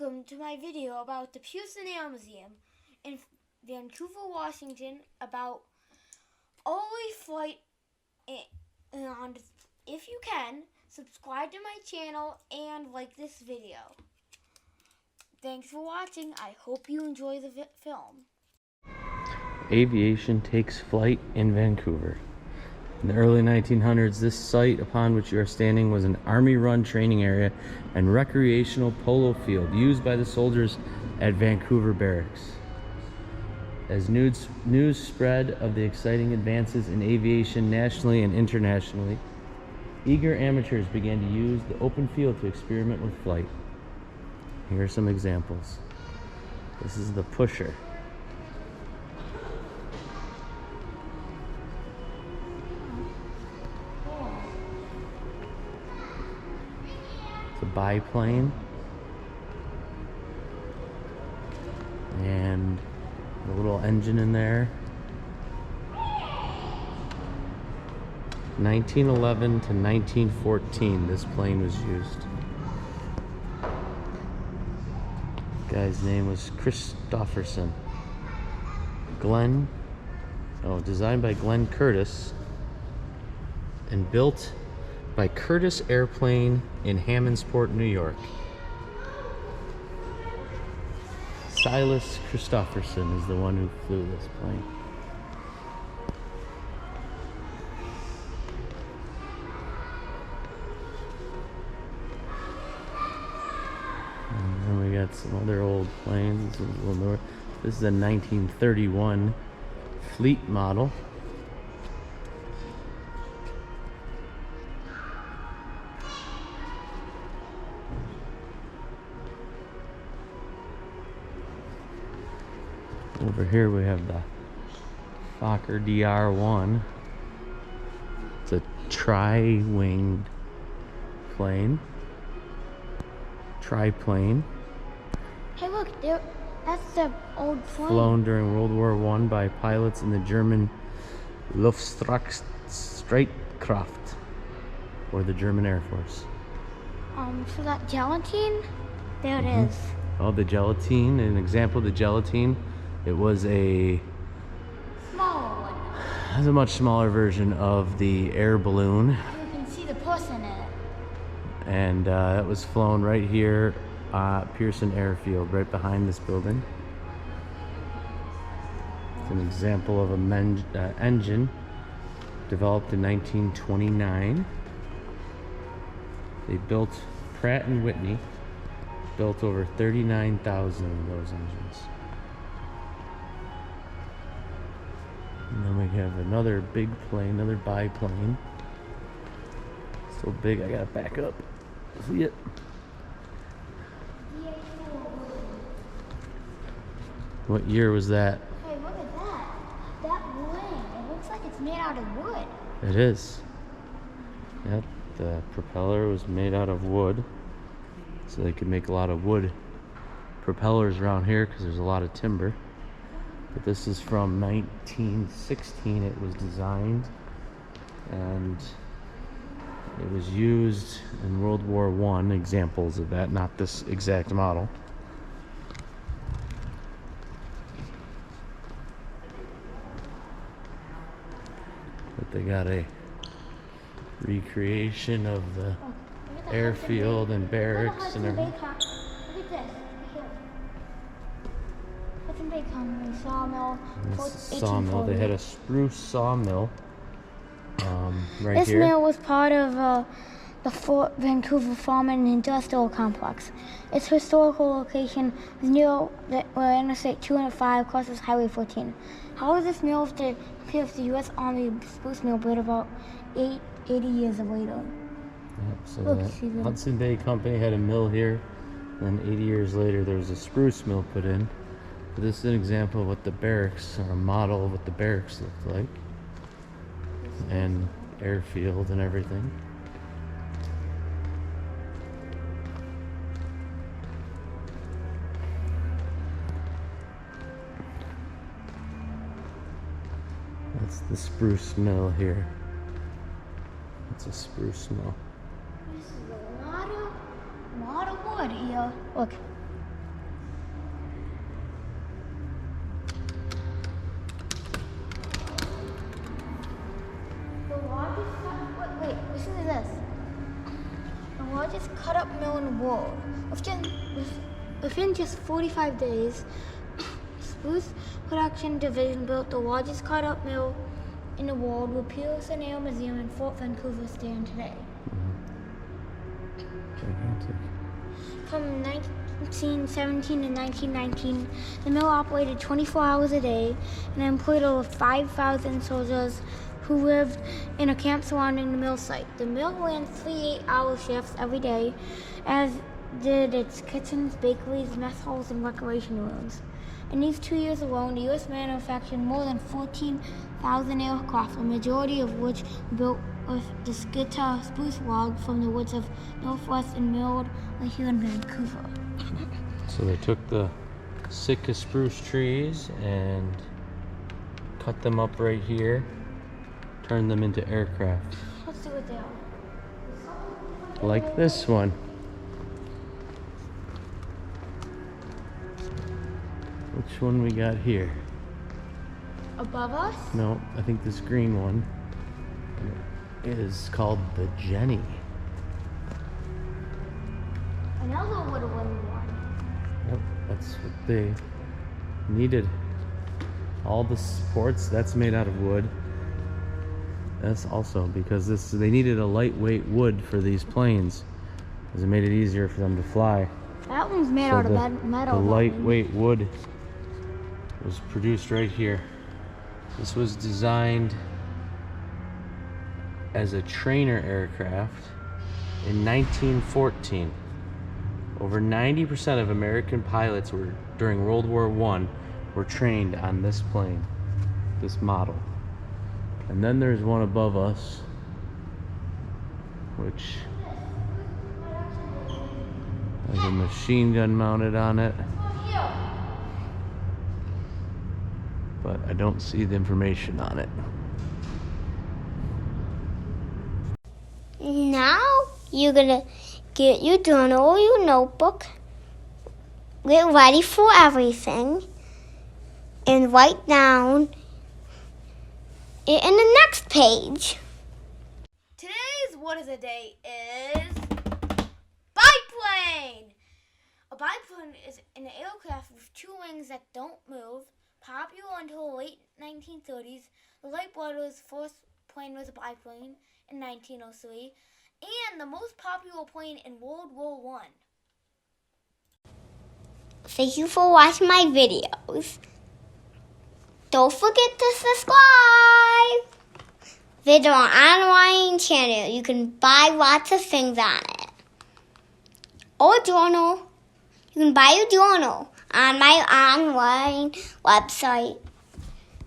Welcome to my video about the Pearson Air Museum in Vancouver, Washington, about early flight, and if you can, subscribe to my channel and like this video. Thanks for watching. I hope you enjoy the film. Aviation takes flight in Vancouver. In the early 1900s, this site upon which you are standing was an army-run training area and recreational polo field used by the soldiers at Vancouver Barracks. As news spread of the exciting advances in aviation nationally and internationally, eager amateurs began to use the open field to experiment with flight. Here are some examples. This is the pusher. The biplane, and a little engine in there. 1911 to 1914 this plane was used. The guy's name was Christopherson. Designed by Glenn Curtis and built by Curtis Airplane in Hammondsport, New York. Silas Christopherson is the one who flew this plane. And then we got some other old planes a little north. This is a 1931 Fleet model. Over here we have the Fokker DR-1. It's a tri-winged plane. Triplane. Hey look, that's the old plane. Flown during World War I by pilots in the German Luftstreitkräfte, or the German Air Force. So that gelatine, there it is. Oh, the gelatine, an example of the gelatine. It was a much smaller version of the air balloon. You can see the person in it. And that was flown right here at Pearson Airfield, right behind this building. It's an example of an engine developed in 1929. They built, Pratt & Whitney built over 39,000 of those engines. And then we have another big plane, another biplane. So big I gotta back up. See it? What year was that? Hey, look at that. That wing. It looks like it's made out of wood. It is. Yep, the propeller was made out of wood. So they could make a lot of wood propellers around here because there's a lot of timber. But this is from 1916. It was designed and it was used in World War I. Examples of that, not this exact model. But they got a recreation of the airfield and barracks and everything. Look at this. Hudson Bay Company sawmill. This is sawmill. They had a spruce sawmill right this here. This mill was part of the Fort Vancouver Farm and Industrial Complex. Its historical location is near where Interstate 205 crosses Highway 14. However, this mill appears the U.S. Army spruce mill built about 80 years later. Yep, so the Hudson Bay Company had a mill here, and then 80 years later there was a spruce mill put in. But this is an example of what the barracks, or a model of what the barracks looked like, and airfield and everything. That's the spruce mill here. It's a spruce mill. This is a lot of wood here. Look. cut-up mill in the world. Within just 45 days, Spruce Production Division built the largest cut-up mill in the world, with Pearson Air Museum in Fort Vancouver standing today. Gigantic. From 1917 to 1919, the mill operated 24 hours a day and employed over 5,000 soldiers who lived in a camp surrounding the mill site. The mill ran 3 8-hour shifts every day, as did its kitchens, bakeries, mess halls, and recreation rooms. In these 2 years alone, the U.S. manufactured more than 14,000 aircraft, the majority of which were built with the Skitta spruce log from the woods of Northwest and milled right here in Vancouver. So they took the Sitka spruce trees and cut them up right here, turned them into aircraft. Let's see what they are. Like this one. Which one we got here? Above us? No, I think this green one is called the Jenny. Another woodwind one. Yep, that's what they needed. All the supports, that's made out of wood. That's also because they needed a lightweight wood for these planes, because it made it easier for them to fly. That one's made out of metal. The lightweight wood was produced right here. This was designed as a trainer aircraft in 1914. Over 90% of American pilots during World War I were trained on this plane, this model. And then there's one above us, which has a machine gun mounted on it. But I don't see the information on it. Now you're gonna get your journal, your notebook, get ready for everything, and write down it in the next page. Today's What is a Day is biplane. A biplane is an aircraft with two wings that don't move. Popular until the late 1930s, the Wright brothers' first plane was a biplane in 1903, and the most popular plane in World War I. Thank you for watching my videos. Don't forget to subscribe. Visit our online channel. You can buy lots of things on it. Or a journal. You can buy a journal on my online website.